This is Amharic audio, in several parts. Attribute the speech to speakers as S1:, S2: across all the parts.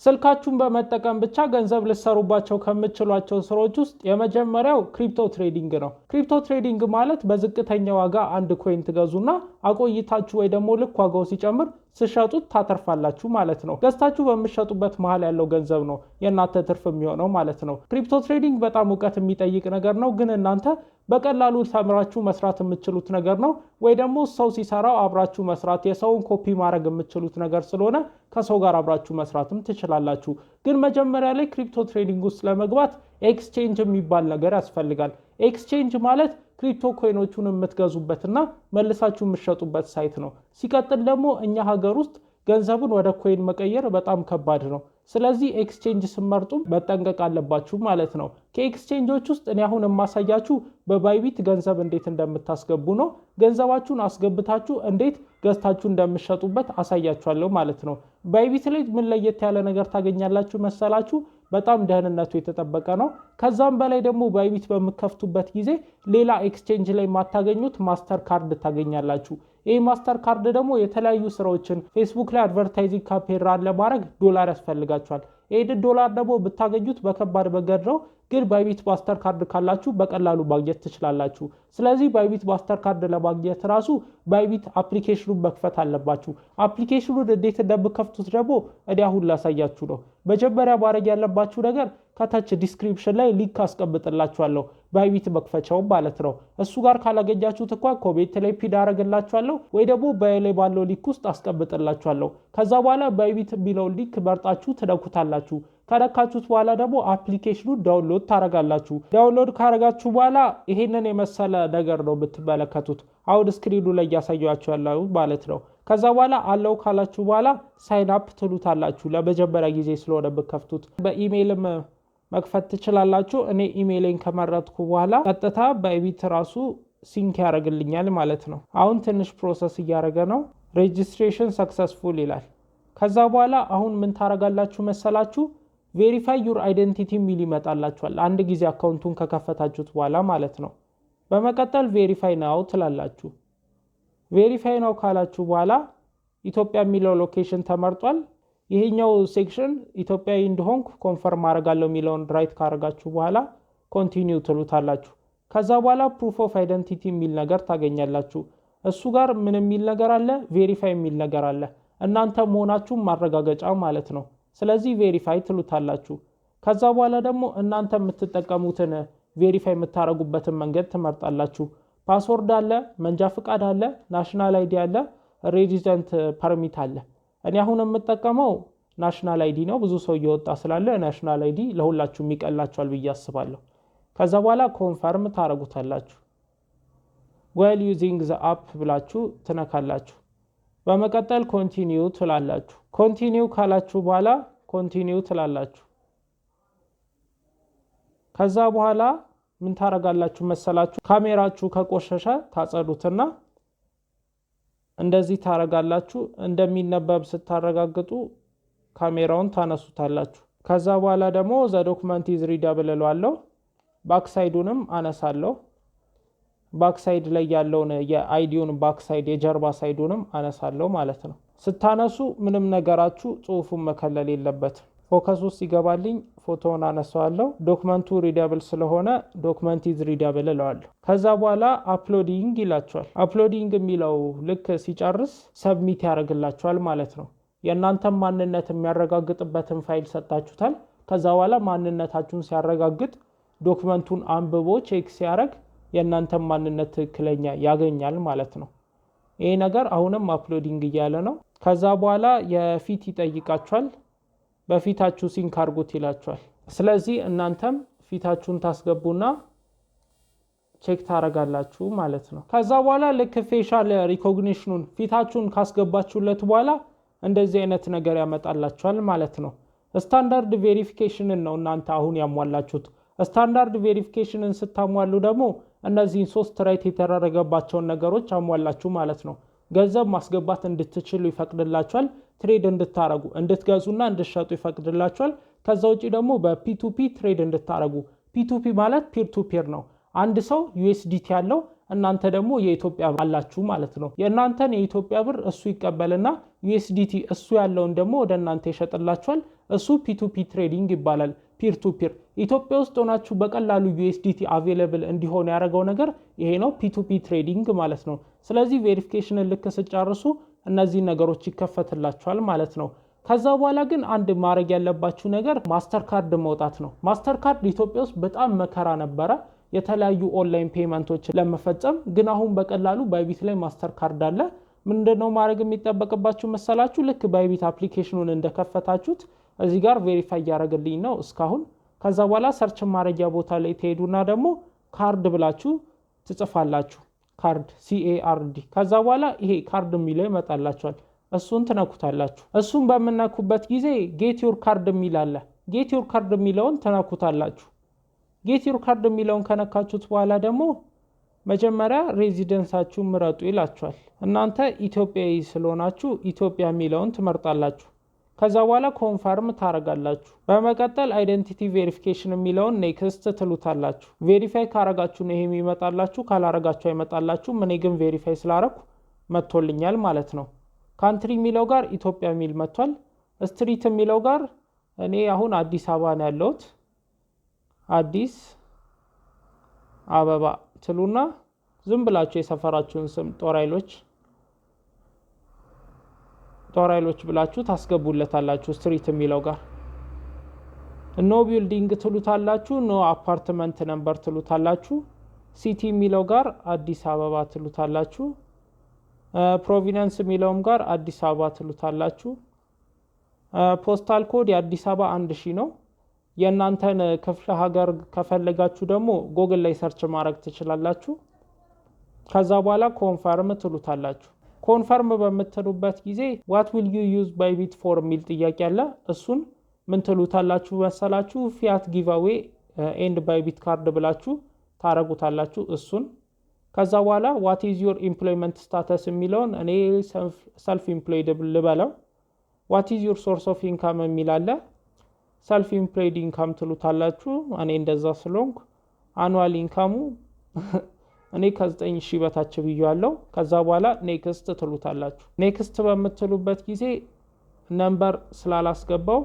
S1: ስልካችሁን በመጠቀም ብቻ ገንዘብ ልትሰሩባቸው ከምትችሏቸው ስራዎች ውስጥ የመጀመሪያው ክሪፕቶ ትሬዲንግ ነው። ክሪፕቶ ትሬዲንግ ማለት በዝቅተኛ ዋጋ አንድ ኮይን ትገዙና አቆይታችሁ ወይ ደግሞ ልክ ዋጋው ሲጨምር ስሸጡት ታተርፋላችሁ ማለት ነው። ገዝታችሁ በምትሸጡበት መሃል ያለው ገንዘብ ነው የእናንተ ትርፍ የሚሆነው ማለት ነው። ክሪፕቶ ትሬዲንግ በጣም እውቀት የሚጠይቅ ነገር ነው፣ ግን እናንተ በቀላሉ ተምራችሁ መስራት የምትችሉት ነገር ነው። ወይ ደግሞ ሰው ሲሰራው አብራችሁ መስራት የሰውን ኮፒ ማድረግ የምትችሉት ነገር ስለሆነ ከሰው ጋር አብራችሁ መስራትም ትችላላችሁ። ግን መጀመሪያ ላይ ክሪፕቶ ትሬዲንግ ውስጥ ለመግባት ኤክስቼንጅ የሚባል ነገር ያስፈልጋል። ኤክስቼንጅ ማለት ክሪፕቶ ኮይኖቹን የምትገዙበትና መልሳችሁ የምትሸጡበት ሳይት ነው። ሲቀጥል ደግሞ እኛ ሀገር ውስጥ ገንዘብን ወደ ኮይን መቀየር በጣም ከባድ ነው። ስለዚህ ኤክስቼንጅ ስመርጡ መጠንቀቅ አለባችሁ ማለት ነው። ከኤክስቼንጆች ውስጥ እኔ አሁን የማሳያችሁ በባይቢት ገንዘብ እንዴት እንደምታስገቡ ነው። ገንዘባችሁን አስገብታችሁ እንዴት ገዝታችሁ እንደምትሸጡበት አሳያችኋለሁ ማለት ነው። ባይቢት ላይ ምን ለየት ያለ ነገር ታገኛላችሁ መሰላችሁ? በጣም ደህንነቱ የተጠበቀ ነው። ከዛም በላይ ደግሞ ባይቢት በምከፍቱበት ጊዜ ሌላ ኤክስቼንጅ ላይ የማታገኙት ማስተር ካርድ ታገኛላችሁ። ይህ ማስተር ካርድ ደግሞ የተለያዩ ስራዎችን ፌስቡክ ላይ አድቨርታይዚንግ ካምፔን ራን ለማድረግ ዶላር ያስፈልጋችኋል። ይህ ዶላር ደግሞ ብታገኙት በከባድ መንገድ ነው፣ ግን ባይቢት ማስተር ካርድ ካላችሁ በቀላሉ ማግኘት ትችላላችሁ። ስለዚህ ባይቢት ማስተር ካርድ ለማግኘት ራሱ ባይቢት አፕሊኬሽኑን መክፈት አለባችሁ። አፕሊኬሽኑን እንዴት እንደምከፍቱት ደግሞ እኔ አሁን ላሳያችሁ ነው። መጀመሪያ ማድረግ ያለባችሁ ነገር ከታች ዲስክሪፕሽን ላይ ሊንክ አስቀምጥላችኋለሁ፣ ባይቢት መክፈቻው ማለት ነው። እሱ ጋር ካላገኛችሁት እንኳን ኮሜንት ላይ ፒን አደርግላችኋለሁ ወይ ደግሞ በላይ ባለው ሊንክ ውስጥ አስቀምጥላችኋለሁ። ከዛ በኋላ ባይቢት የሚለውን ሊንክ መርጣችሁ ትነኩታላችሁ። ከነካችሁት በኋላ ደግሞ አፕሊኬሽኑን ዳውንሎድ ታረጋላችሁ። ዳውንሎድ ካረጋችሁ በኋላ ይሄንን የመሰለ ነገር ነው የምትመለከቱት። አሁን ስክሪኑ ላይ እያሳያችሁ ያለው ማለት ነው። ከዛ በኋላ አለው ካላችሁ በኋላ ሳይን አፕ ትሉታላችሁ። ለመጀመሪያ ጊዜ ስለሆነ የምትከፍቱት በኢሜይልም መክፈት ትችላላችሁ። እኔ ኢሜይልን ከመረጥኩ በኋላ ቀጥታ ባይቢት ራሱ ሲንክ ያደርግልኛል ማለት ነው። አሁን ትንሽ ፕሮሰስ እያደረገ ነው። ሬጂስትሬሽን ሰክሰስፉል ይላል። ከዛ በኋላ አሁን ምን ታረጋላችሁ መሰላችሁ? ቬሪፋይ ዩር አይደንቲቲ ሚል ይመጣላችኋል። አንድ ጊዜ አካውንቱን ከከፈታችሁት በኋላ ማለት ነው። በመቀጠል ቬሪፋይ ናው ትላላችሁ። ቬሪፋይ ናው ካላችሁ በኋላ ኢትዮጵያ የሚለው ሎኬሽን ተመርጧል። ይሄኛው ሴክሽን ኢትዮጵያዊ እንደሆንኩ ኮንፈርም አደርጋለሁ የሚለውን ራይት ካረጋችሁ በኋላ ኮንቲኒው ትሉታላችሁ። ከዛ በኋላ ፕሩፍ ኦፍ አይደንቲቲ የሚል ነገር ታገኛላችሁ። እሱ ጋር ምን የሚል ነገር አለ? ቬሪፋይ የሚል ነገር አለ። እናንተ መሆናችሁን ማረጋገጫ ማለት ነው። ስለዚህ ቬሪፋይ ትሉታላችሁ። ከዛ በኋላ ደግሞ እናንተ የምትጠቀሙትን ቬሪፋይ የምታረጉበትን መንገድ ትመርጣላችሁ። ፓስወርድ አለ፣ መንጃ ፍቃድ አለ፣ ናሽናል አይዲ አለ፣ ሬዚደንት ፐርሚት አለ። እኔ አሁን የምጠቀመው ናሽናል አይዲ ነው። ብዙ ሰው እየወጣ ስላለ ናሽናል አይዲ ለሁላችሁም ይቀላችኋል ብዬ አስባለሁ። ከዛ በኋላ ኮንፈርም ታረጉታላችሁ። while using the app ብላችሁ ትነካላችሁ። በመቀጠል ኮንቲኒው ትላላችሁ። ኮንቲኒው ካላችሁ በኋላ ኮንቲኒው ትላላችሁ። ከዛ በኋላ ምን ታረጋላችሁ መሰላችሁ? ካሜራችሁ ከቆሸሸ ታጸዱትና እንደዚህ ታረጋላችሁ። እንደሚነበብ ስታረጋግጡ ካሜራውን ታነሱታላችሁ። ከዛ በኋላ ደግሞ ዘ ዶክመንት ኢዝ ሪደብል እለዋለሁ። ባክሳይዱንም አነሳለሁ። ባክሳይድ ላይ ያለውን የአይዲውን ባክሳይድ የጀርባ ሳይዱንም አነሳለሁ ማለት ነው። ስታነሱ ምንም ነገራችሁ ጽሁፉን መከለል የለበትም። ፎከስ ውስጥ ይገባልኝ ፎቶውን አነሳዋለሁ። ዶክመንቱ ሪደብል ስለሆነ ዶክመንት ኢዝ ሪደብል እለዋለሁ። ከዛ በኋላ አፕሎዲንግ ይላችኋል። አፕሎዲንግ የሚለው ልክ ሲጨርስ ሰብሚት ያደርግላችኋል ማለት ነው። የእናንተን ማንነት የሚያረጋግጥበትን ፋይል ሰጣችሁታል። ከዛ በኋላ ማንነታችሁን ሲያረጋግጥ ዶክመንቱን አንብቦ ቼክ ሲያደርግ የእናንተን ማንነት ትክክለኛ ያገኛል ማለት ነው። ይሄ ነገር አሁንም አፕሎዲንግ እያለ ነው። ከዛ በኋላ የፊት ይጠይቃችኋል። በፊታችሁ ሲንክ አድርጉት ይላችኋል። ስለዚህ እናንተም ፊታችሁን ታስገቡና ቼክ ታረጋላችሁ ማለት ነው። ከዛ በኋላ ልክ ፌሻል ሪኮግኒሽኑን ፊታችሁን ካስገባችሁለት በኋላ እንደዚህ አይነት ነገር ያመጣላችኋል ማለት ነው። ስታንዳርድ ቬሪፊኬሽንን ነው እናንተ አሁን ያሟላችሁት። ስታንዳርድ ቬሪፊኬሽንን ስታሟሉ ደግሞ እነዚህን 3 ራይት የተደረገባቸውን ነገሮች አሟላችሁ ማለት ነው። ገንዘብ ማስገባት እንድትችሉ ይፈቅድላችኋል። ትሬድ እንድታረጉ እንድትገዙና እንድትሸጡ ይፈቅድላችኋል። ከዛ ውጪ ደግሞ በፒ2ፒ ትሬድ እንድታረጉ። ፒ2ፒ ማለት ፒር ቱ ፒር ነው። አንድ ሰው ዩኤስዲቲ ያለው እናንተ ደግሞ የኢትዮጵያ ብር አላችሁ ማለት ነው። የእናንተን የኢትዮጵያ ብር እሱ ይቀበልና ዩኤስዲቲ እሱ ያለውን ደግሞ ወደ እናንተ ይሸጥላችኋል። እሱ ፒ2ፒ ትሬዲንግ ይባላል። ፒር ቱ ፒር ኢትዮጵያ ውስጥ ሆናችሁ በቀላሉ USDT አቬሌብል እንዲሆን ያደረገው ነገር ይሄ ነው፣ ፒ2ፒ ትሬዲንግ ማለት ነው። ስለዚህ ቬሪፊኬሽንን ልክ ስጨርሱ እነዚህ ነገሮች ይከፈትላችኋል ማለት ነው። ከዛ በኋላ ግን አንድ ማድረግ ያለባችሁ ነገር ማስተር ካርድ መውጣት ነው። ማስተር ካርድ ኢትዮጵያ ውስጥ በጣም መከራ ነበረ የተለያዩ ኦንላይን ፔመንቶች ለመፈጸም። ግን አሁን በቀላሉ ባይቢት ላይ ማስተር ካርድ አለ። ምንድነው ማድረግ የሚጠበቅባችሁ መሰላችሁ? ልክ ባይቢት አፕሊኬሽኑን እንደከፈታችሁት እዚህ ጋር ቬሪፋይ ያደረገልኝ ነው እስካሁን። ከዛ በኋላ ሰርች ማድረጊያ ቦታ ላይ ትሄዱና ደግሞ ካርድ ብላችሁ ትጽፋላችሁ። ካርድ CARD። ከዛ በኋላ ይሄ ካርድ የሚለው ይመጣላችኋል። እሱን ትነኩታላችሁ። እሱን በምነኩበት ጊዜ ጌት ዩር ካርድ የሚል አለ። ጌት ዩር ካርድ የሚለውን ትነኩታላችሁ። ጌት ዩር ካርድ የሚለውን ከነካችሁት በኋላ ደግሞ መጀመሪያ ሬዚደንሳችሁ ምረጡ ይላችኋል። እናንተ ኢትዮጵያዊ ስለሆናችሁ ኢትዮጵያ የሚለውን ትመርጣላችሁ። ከዛ በኋላ ኮንፈርም ታረጋላችሁ። በመቀጠል አይደንቲቲ ቬሪፊኬሽን የሚለውን ኔክስት ትሉታላችሁ። ቬሪፋይ ካረጋችሁ ነው ይሄ የሚመጣላችሁ፣ ካላረጋችሁ አይመጣላችሁም። እኔ ግን ቬሪፋይ ስላረኩ መጥቶልኛል ማለት ነው። ካንትሪ የሚለው ጋር ኢትዮጵያ የሚል መጥቷል። ስትሪት የሚለው ጋር እኔ አሁን አዲስ አበባ ነው ያለሁት። አዲስ አበባ ትሉና ዝም ብላችሁ የሰፈራችሁን ስም ጦር ኃይሎች ብላችሁ ታስገቡለታላችሁ። ስትሪት የሚለው ጋር ኖ ቢልዲንግ ትሉታላችሁ። ኖ አፓርትመንት ነምበር ትሉታላችሁ። ሲቲ የሚለው ጋር አዲስ አበባ ትሉታላችሁ። ፕሮቪንስ የሚለውም ጋር አዲስ አበባ ትሉታላችሁ። ፖስታል ኮድ የአዲስ አበባ 1000 ነው። የእናንተን ክፍለ ሀገር ከፈለጋችሁ ደግሞ ጎግል ላይ ሰርች ማድረግ ትችላላችሁ። ከዛ በኋላ ኮንፈርም ትሉታላችሁ። ኮንፈርም በምትሉበት ጊዜ what will you use Bybit for የሚል ጥያቄ አለ። እሱን ምን ትሉታላችሁ መሰላችሁ? ፊያት ጊቫዌይ ኤንድ ባይቢት ካርድ ብላችሁ ታረጉታላችሁ እሱን። ከዛ በኋላ what is your employment status የሚለውን እኔ self employed ልበለው። what is your source of income የሚል አለ። self employed income ትሉታላችሁ። እኔ እንደዛ ስለሆንኩ annual income እኔ ከ9000 በታች ብያለሁ። ከዛ በኋላ ኔክስት ትሉታላችሁ። ኔክስት በምትሉበት ጊዜ ነምበር ስላላስገባው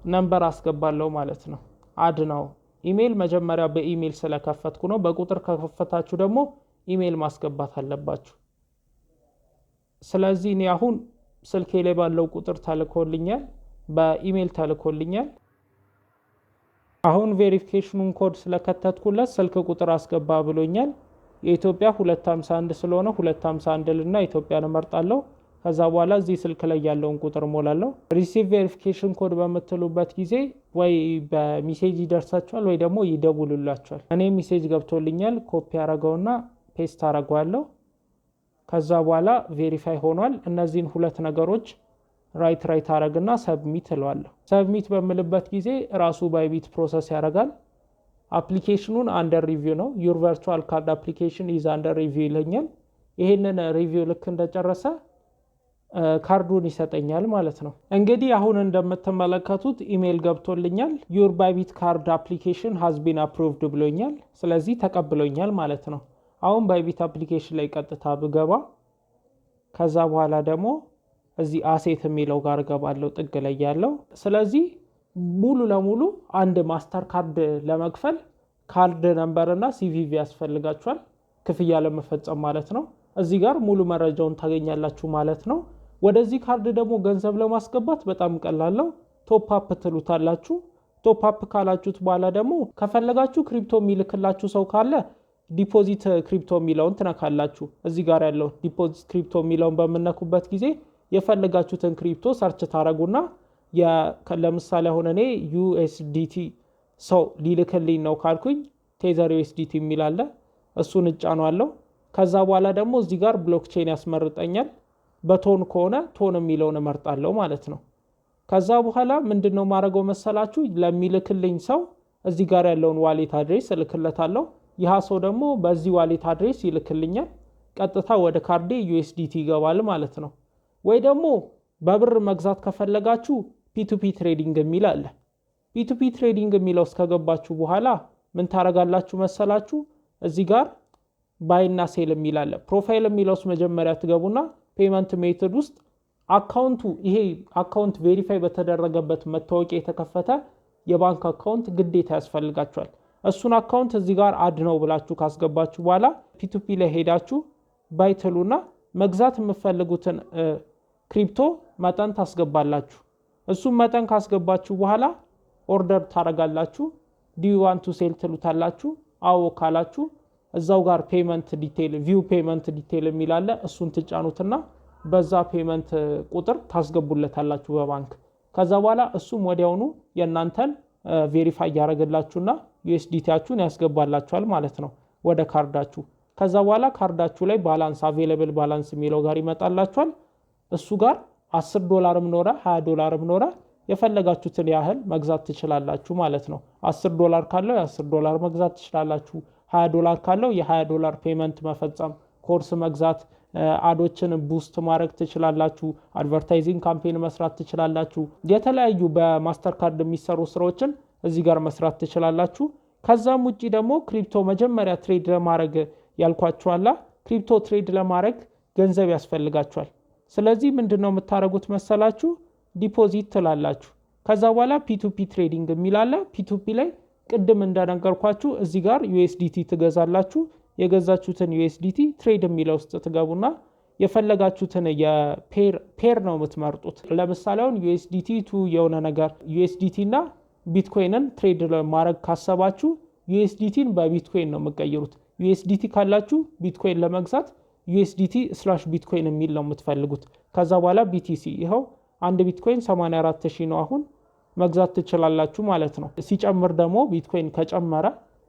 S1: ነምበር አስገባለሁ ማለት ነው። አድ ነው። ኢሜል መጀመሪያ በኢሜል ስለከፈትኩ ነው። በቁጥር ከከፈታችሁ ደግሞ ኢሜል ማስገባት አለባችሁ። ስለዚህ እኔ አሁን ስልኬ ላይ ባለው ቁጥር ተልኮልኛል፣ በኢሜል ተልኮልኛል። አሁን ቬሪፊኬሽኑን ኮድ ስለከተትኩለት ስልክ ቁጥር አስገባ ብሎኛል። የኢትዮጵያ 251 ስለሆነ 251 ልና ኢትዮጵያን እመርጣለሁ። ከዛ በኋላ እዚህ ስልክ ላይ ያለውን ቁጥር ሞላለሁ። ሪሲቭ ቬሪፊኬሽን ኮድ በምትሉበት ጊዜ ወይ በሜሴጅ ይደርሳችኋል ወይ ደግሞ ይደውሉላችኋል። እኔ ሜሴጅ ገብቶልኛል። ኮፒ አረገውና ፔስት አረጋለሁ። ከዛ በኋላ ቬሪፋይ ሆኗል። እነዚህን ሁለት ነገሮች ራይት አረግና ሰብሚት እለዋለሁ። ሰብሚት በምልበት ጊዜ ራሱ ባይቢት ፕሮሰስ ያደርጋል። አፕሊኬሽኑን አንደር ሪቪው ነው። ዩር ቨርቹዋል ካርድ አፕሊኬሽን ኢዝ አንደር ሪቪው ይለኛል። ይሄንን ሪቪው ልክ እንደጨረሰ ካርዱን ይሰጠኛል ማለት ነው። እንግዲህ አሁን እንደምትመለከቱት ኢሜል ገብቶልኛል። ዩር ባይቢት ካርድ አፕሊኬሽን ሃዝ ቢን አፕሩቭድ ብሎኛል። ስለዚህ ተቀብሎኛል ማለት ነው። አሁን ባይቢት አፕሊኬሽን ላይ ቀጥታ ብገባ ከዛ በኋላ ደግሞ እዚህ አሴት የሚለው ጋር ገባለው ጥግ ላይ ያለው። ስለዚህ ሙሉ ለሙሉ አንድ ማስተር ካርድ ለመክፈል ካርድ ነምበር እና CVV ያስፈልጋችኋል ክፍያ ለመፈጸም ማለት ነው። እዚህ ጋር ሙሉ መረጃውን ታገኛላችሁ ማለት ነው። ወደዚህ ካርድ ደግሞ ገንዘብ ለማስገባት በጣም ቀላል ነው። ቶፕ አፕ ትሉታላችሁ። ቶፕ አፕ ካላችሁት በኋላ ደግሞ ከፈለጋችሁ ክሪፕቶ የሚልክላችሁ ሰው ካለ ዲፖዚት ክሪፕቶ የሚለውን ትነካላችሁ። እዚህ ጋር ያለው ዲፖዚት ክሪፕቶ የሚለውን በመነኩበት ጊዜ የፈለጋችሁትን ክሪፕቶ ሰርች ታረጉና ለምሳሌ አሁን እኔ USDT ሰው ሊልክልኝ ነው ካልኩኝ ቴዘር USDT የሚል አለ። እሱን እጫናለሁ። ከዛ በኋላ ደግሞ እዚህ ጋር ብሎክቼን ያስመርጠኛል። በቶን ከሆነ ቶን የሚለውን እመርጣለሁ ማለት ነው። ከዛ በኋላ ምንድነው ማድረገው መሰላችሁ? ለሚልክልኝ ሰው እዚህ ጋር ያለውን ዋሌት አድሬስ እልክለታለሁ። ይህ ሰው ደግሞ በዚህ ዋሌት አድሬስ ይልክልኛል። ቀጥታ ወደ ካርዴ USDT ይገባል ማለት ነው። ወይ ደግሞ በብር መግዛት ከፈለጋችሁ P2P ትሬዲንግ የሚል አለ። P2P ትሬዲንግ የሚለው እስከገባችሁ በኋላ ምን ታረጋላችሁ መሰላችሁ? እዚህ ጋር ባይ እና ሴል የሚል አለ። ፕሮፋይል የሚለውስ መጀመሪያ ትገቡና ፔመንት ሜተድ ውስጥ አካውንቱ ይሄ አካውንት ቬሪፋይ በተደረገበት መታወቂያ የተከፈተ የባንክ አካውንት ግዴታ ያስፈልጋችኋል። እሱን አካውንት እዚህ ጋር አድ ነው ብላችሁ ካስገባችሁ በኋላ ፒቱፒ ላይ ሄዳችሁ ባይትሉና መግዛት የምትፈልጉትን ክሪፕቶ መጠን ታስገባላችሁ። እሱም መጠን ካስገባችሁ በኋላ ኦርደር ታረጋላችሁ። ዲዩ ዋንት ቱ ሴል ትሉታላችሁ። አዎ ካላችሁ እዛው ጋር ፔመንት ዲቴል ቪው ፔመንት ዲቴል የሚላለ እሱን ትጫኑትና በዛ ፔመንት ቁጥር ታስገቡለታላችሁ በባንክ። ከዛ በኋላ እሱም ወዲያውኑ የእናንተን ቬሪፋይ ያደረግላችሁና ዩኤስዲቲያችሁን ያስገባላችኋል ማለት ነው ወደ ካርዳችሁ። ከዛ በኋላ ካርዳችሁ ላይ ባላንስ አቬይለብል ባላንስ የሚለው ጋር ይመጣላችኋል። እሱ ጋር $10 ኖረ $20 ኖረ የፈለጋችሁትን ያህል መግዛት ትችላላችሁ ማለት ነው። $10 ካለው $10 መግዛት ትችላላችሁ። $20 ካለው $20 ፔመንት መፈጸም፣ ኮርስ መግዛት፣ አዶችን ቡስት ማድረግ ትችላላችሁ። አድቨርታይዚንግ ካምፔን መስራት ትችላላችሁ። የተለያዩ በማስተር ካርድ የሚሰሩ ስራዎችን እዚህ ጋር መስራት ትችላላችሁ። ከዛም ውጪ ደግሞ ክሪፕቶ መጀመሪያ ትሬድ ለማድረግ ያልኳችኋላ ክሪፕቶ ትሬድ ለማድረግ ገንዘብ ያስፈልጋችኋል። ስለዚህ ምንድነው የምታደርጉት መሰላችሁ? ዲፖዚት ትላላችሁ። ከዛ በኋላ ፒቱፒ ትሬዲንግ የሚላለ ፒቱፒ ላይ ቅድም እንደነገርኳችሁ እዚህ ጋር ዩኤስዲቲ ትገዛላችሁ። የገዛችሁትን ዩኤስዲቲ ትሬድ የሚለው ውስጥ ትገቡና የፈለጋችሁትን የፔር ነው የምትመርጡት። ለምሳሌ አሁን ዩኤስዲቲ ቱ የሆነ ነገር ዩኤስዲቲ እና ቢትኮይንን ትሬድ ለማድረግ ካሰባችሁ ዩኤስዲቲን በቢትኮይን ነው የምትቀይሩት። ዩኤስዲቲ ካላችሁ ቢትኮይን ለመግዛት USDT/ቢትኮይን የሚል ነው የምትፈልጉት። ከዛ በኋላ BTC ይኸው አንድ ቢትኮይን 84,000 ነው አሁን መግዛት ትችላላችሁ ማለት ነው። ሲጨምር ደግሞ ቢትኮይን ከጨመረ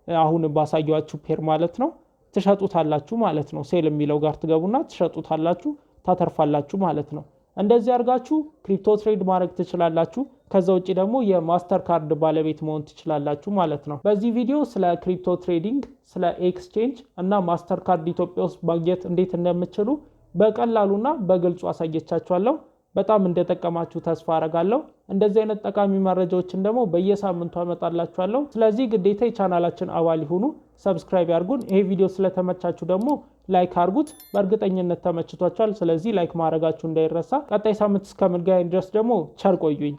S1: አሁን ባሳያችሁ ፔር ማለት ነው ትሸጡታላችሁ ማለት ነው። ሴል የሚለው ጋር ትገቡና ትሸጡታላችሁ፣ ታተርፋላችሁ ማለት ነው። እንደዚህ አድርጋችሁ ክሪፕቶ ትሬድ ማድረግ ትችላላችሁ። ከዛ ውጪ ደግሞ የማስተር ካርድ ባለቤት መሆን ትችላላችሁ ማለት ነው። በዚህ ቪዲዮ ስለ ክሪፕቶ ትሬዲንግ፣ ስለ ኤክስቼንጅ እና ማስተር ካርድ ኢትዮጵያ ውስጥ ማግኘት እንዴት እንደምትችሉ በቀላሉና በግልጹ አሳየቻችኋለሁ። በጣም እንደጠቀማችሁ ተስፋ አረጋለሁ። እንደዚህ አይነት ጠቃሚ መረጃዎችን ደግሞ በየሳምንቱ አመጣላችኋለሁ። ስለዚህ ግዴታ የቻናላችን አባል ይሁኑ፣ ሰብስክራይብ ያርጉን። ይሄ ቪዲዮ ስለተመቻችሁ ደግሞ ላይክ አርጉት። በእርግጠኝነት ተመችቷችኋል። ስለዚህ ላይክ ማድረጋችሁ እንዳይረሳ። ቀጣይ ሳምንት እስከምንገናኝ ድረስ ደግሞ ቸር ቆዩኝ።